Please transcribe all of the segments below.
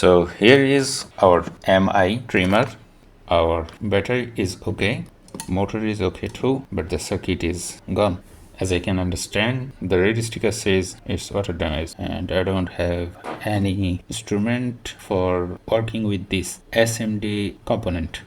So here is our MI trimmer. Our battery is okay, motor is okay too, but the circuit is gone. As I can understand, the red sticker says it's water damage, and I don't have any instrument for working with this SMD component.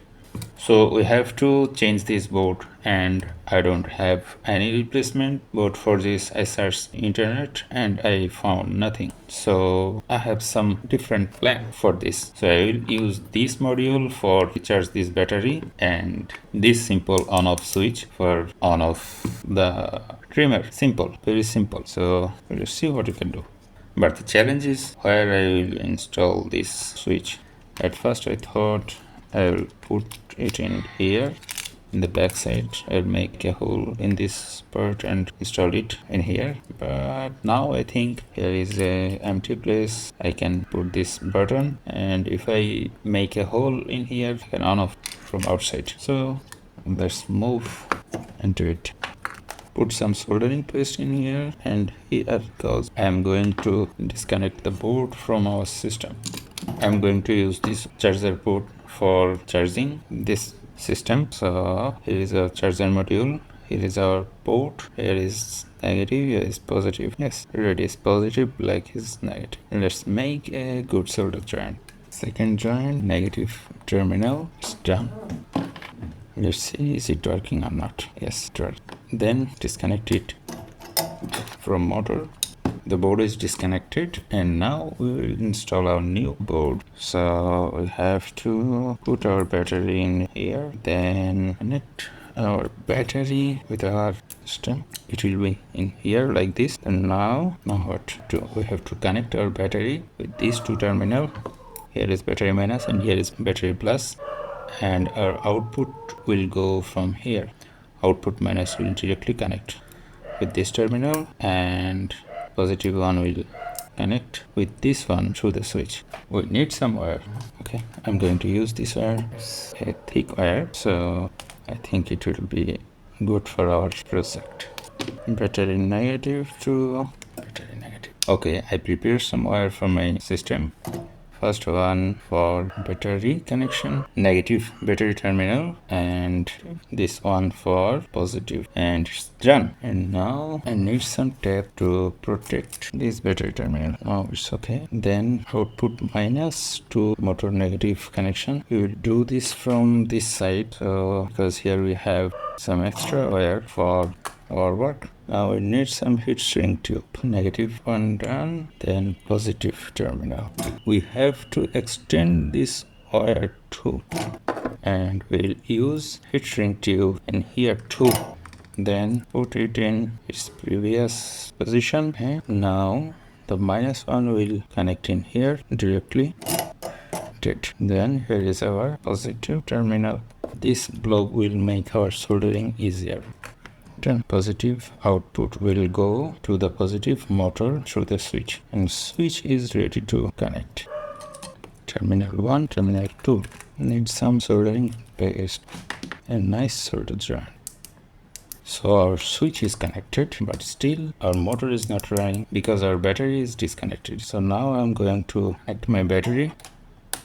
So we have to change this board, and I don't have any replacement board for this. I searched internet and I found nothing. So I have some different plan for this. So I will use this module for charge this battery, and this simple on off switch for on off the trimmer. Simple, very simple. So let's see what you can do. But the challenge is where I will install this switch. At first I thought I'll put it in here in the back side. I'll make a hole in this part and install it in here, but now I think here is a empty place. I can put this button, and if I make a hole in here, I can on off from outside. So let's move into it. Put some soldering paste in here, and here goes. I'm going to disconnect the board from our system. I'm going to use this charger port for charging this system. So here is a charger module, here is our port, here is negative, here is positive. Yes, red is positive, black is negative. Let's make a good solder joint. Second joint, negative terminal, it's done. Let's see, is it working or not? Yes, it works. Then disconnect it from motor. The board is disconnected, and now we will install our new board. So we have to put our battery in here, then connect our battery with our system. It will be in here like this. And now what to do? We have to connect our battery with these two terminals. Here is battery minus and here is battery plus, and our output will go from here. Output minus will directly connect with this terminal, and positive one will connect with this one through the switch. We need some wire. Okay, I'm going to use this wire, a thick wire, so I think it will be good for our project. Battery negative to battery negative. Okay, I prepared some wire for my system. First one for battery connection, negative battery terminal, and this one for positive, and it's done. And now I need some tape to protect this battery terminal. Oh, it's okay. Then output minus to motor negative connection. We will do this from this side, so because here we have some extra wire for our work. Now we need some heat shrink tube. Negative one done, then positive terminal. We have to extend this wire too, and we'll use heat shrink tube in here too. Then put it in its previous position. Okay. Now the minus one will connect in here directly. Then here is our positive terminal. This block will make our soldering easier. Then positive output will go to the positive motor through the switch, and switch is ready to connect. Terminal 1, terminal 2 need some soldering paste and nice solder joint. So our switch is connected, but still our motor is not running because our battery is disconnected. So now I'm going to connect my battery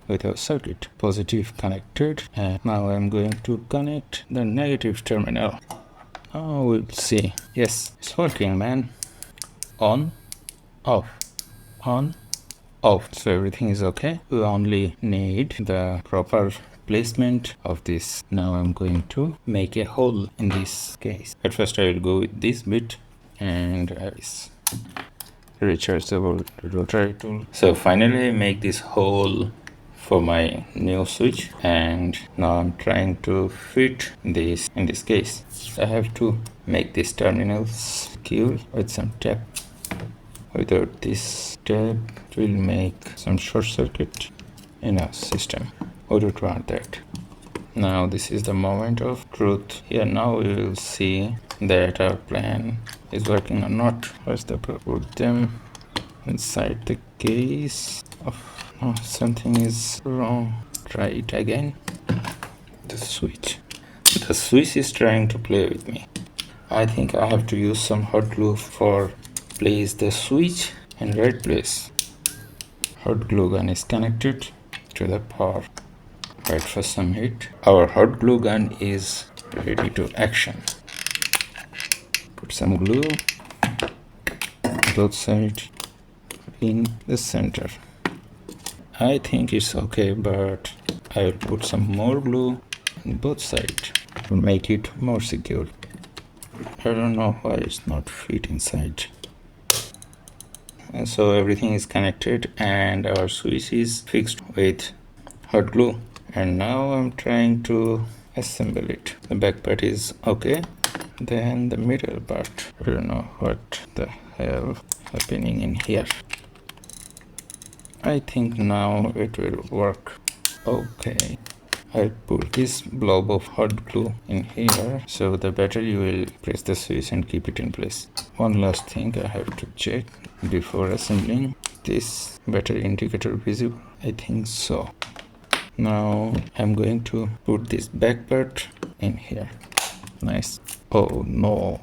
with our circuit. Positive connected, and now I'm going to connect the negative terminal. Oh, we'll see. Yes, it's working, man. On, off, on, off. So everything is okay. We only need the proper placement of this. Now I'm going to make a hole in this case. At first I will go with this bit and this rechargeable rotary tool. So finally I make this hole for my new switch, and now I'm trying to fit this in this case. I have to make these terminals secure with some tape. Without this tape, it will make some short circuit in our system. We don't want that. Now this is the moment of truth. Here now we will see that our plan is working or not. First I put them inside the case. Oh, something is wrong. Try it again. The switch is trying to play with me. I think I have to use some hot glue for place the switch in right place. hot glue gun is connected to the power. Wait for some heat. Our hot glue gun is ready to action. Put some glue both sides in the center. I think it's okay, but I will put some more glue on both sides to make it more secure. I don't know why it's not fit inside. And so everything is connected and our switch is fixed with hot glue. And now I'm trying to assemble it. The back part is okay. Then the middle part, I don't know what the hell happening in here. I think now it will work. Okay, I'll put this blob of hot glue in here so the battery will press the switch and keep it in place. One last thing I have to check before assembling. This battery indicator visible? I think so. Now I'm going to put this back part in here. Nice. Oh no.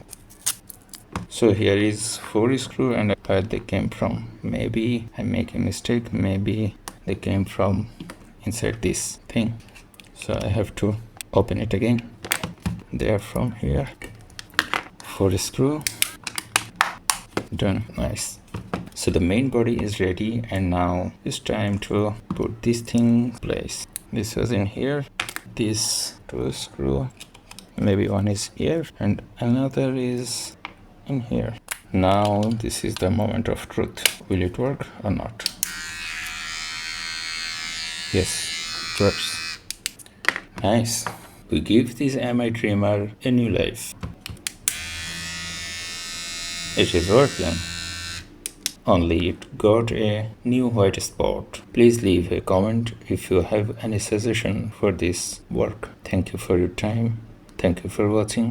So here is 4 screw and where they came from. Maybe I make a mistake. Maybe they came from inside this thing. So I have to open it again. They are from here. 4 screw. Done. Nice. So the main body is ready and now it's time to put this thing in place. This was in here. This 2 screw. Maybe one is here and another is in here. Now this is the moment of truth. Will it work or not? Yes, it works. Nice. We give this MI trimmer a new life. It is working. Only it got a new white spot. Please leave a comment if you have any suggestion for this work. Thank you for your time. Thank you for watching.